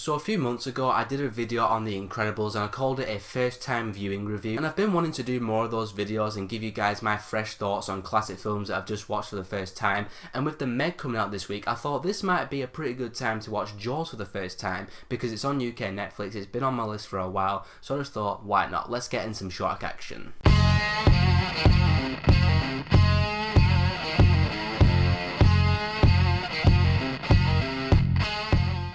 So a few months ago I did a video on The Incredibles and I called it a first time viewing review, and I've been wanting to do more of those videos and give you guys my fresh thoughts on classic films that I've just watched for the first time. And with The Meg coming out this week, I thought this might be a pretty good time to watch Jaws for the first time because it's on UK Netflix. It's been on my list for a while, so I just thought, why not? Let's get in some shark action.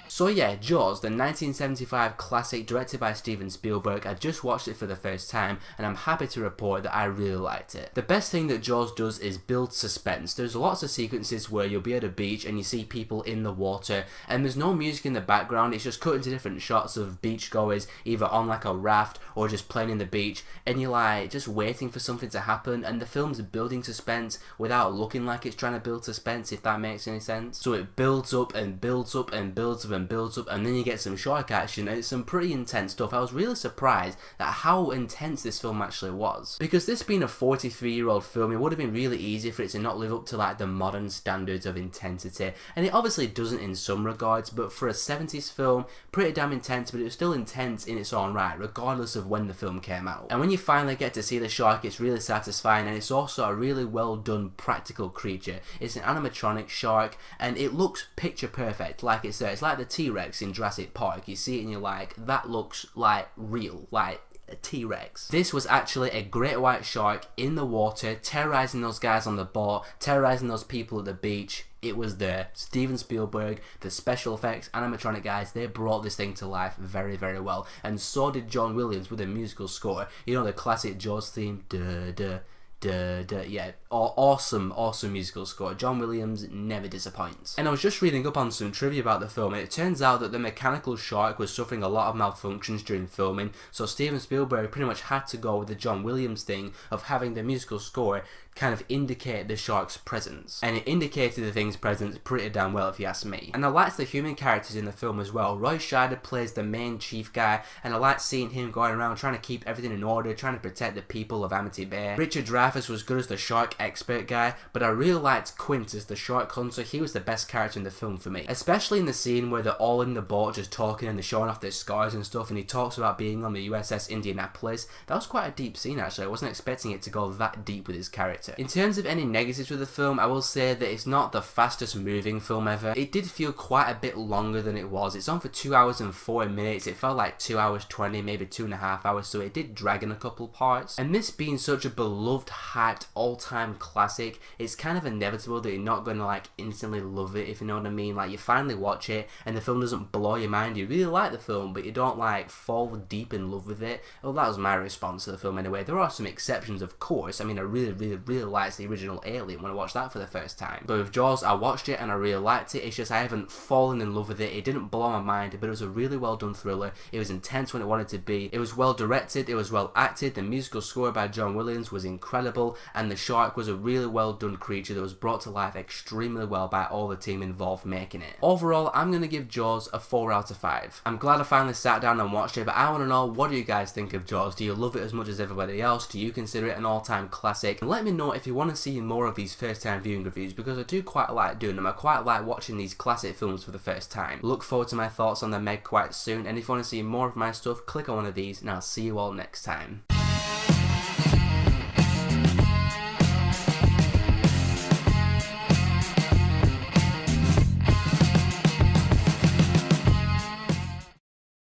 So yeah, Jaws, the 1975 classic directed by Steven Spielberg. I just watched it for the first time and I'm happy to report that I really liked it. The best thing that Jaws does is build suspense. There's lots of sequences where you'll be at a beach and you see people in the water and there's no music in the background, it's just cut into different shots of beachgoers either on like a raft or just playing in the beach, and you're like just waiting for something to happen, and the film's building suspense without looking like it's trying to build suspense, if that makes any sense. So it builds up and builds up and builds up and builds up, and then you get some shark action, and it's some pretty intense stuff. I was really surprised at how intense this film actually was, because this being a 43-year-old film, it would have been really easy for it to not live up to like the modern standards of intensity, and it obviously doesn't in some regards, but for a 70s film, pretty damn intense, but it was still intense in its own right regardless of when the film came out. And when you finally get to see the shark, it's really satisfying, and it's also a really well done practical creature. It's an animatronic shark and it looks picture perfect, like it's there. It's like the T-Rex in Jurassic Park. You see it and you're like, that looks like real, like a T-Rex. This was actually a great white shark in the water, terrorizing those guys on the boat, terrorizing those people at the beach. It was there. Steven Spielberg, the special effects, animatronic guys, they brought this thing to life very, very well. And so did John Williams with a musical score. You know, the classic Jaws theme, duh, duh, duh, duh. Yeah, awesome musical score. John Williams never disappoints. And I was just reading up on some trivia about the film, and it turns out that the mechanical shark was suffering a lot of malfunctions during filming, so Steven Spielberg pretty much had to go with the John Williams thing of having the musical score kind of indicate the shark's presence, and it indicated the thing's presence pretty damn well if you ask me. And I liked the human characters in the film as well. Roy Scheider plays the main chief guy, and I liked seeing him going around trying to keep everything in order, trying to protect the people of Amity Bay. Richard Dreyfuss was good as the shark expert guy, but I really liked Quint as the shark hunter. He was the best character in the film for me, especially in the scene where they're all in the boat just talking and they're showing off their scars and stuff, and he talks about being on the USS Indianapolis. That was quite a deep scene actually. I wasn't expecting it to go that deep with his character. In terms of any negatives with the film, I will say that it's not the fastest moving film ever. It did feel quite a bit longer than it was. It's on for 2 hours and 40 minutes. It felt like 2 hours 20, maybe 2.5 hours, so it did drag in a couple parts. And this being such a beloved, hyped, all-time classic, it's kind of inevitable that you're not going to like instantly love it, if you know what I mean. Like, you finally watch it and the film doesn't blow your mind. You really like the film, but you don't like fall deep in love with it. Well, that was my response to the film anyway. There are some exceptions, of course. I mean, I really liked the original Alien when I watched that for the first time. But with Jaws, I watched it and I really liked it. It's just I haven't fallen in love with it. It didn't blow my mind, but it was a really well done thriller. It was intense when it wanted to be. It was well directed. It was well acted. The musical score by John Williams was incredible, and the shark was a really well done creature that was brought to life extremely well by all the team involved making it. Overall, I'm going to give Jaws a 4 out of 5. I'm glad I finally sat down and watched it, but I want to know, what do you guys think of Jaws? Do you love it as much as everybody else? Do you consider it an all-time classic? And let me know if you want to see more of these first time viewing reviews, because I do quite like doing them. I quite like watching these classic films for the first time. Look forward to my thoughts on The Meg quite soon, and if you want to see more of my stuff, click on one of these and I'll see you all next time.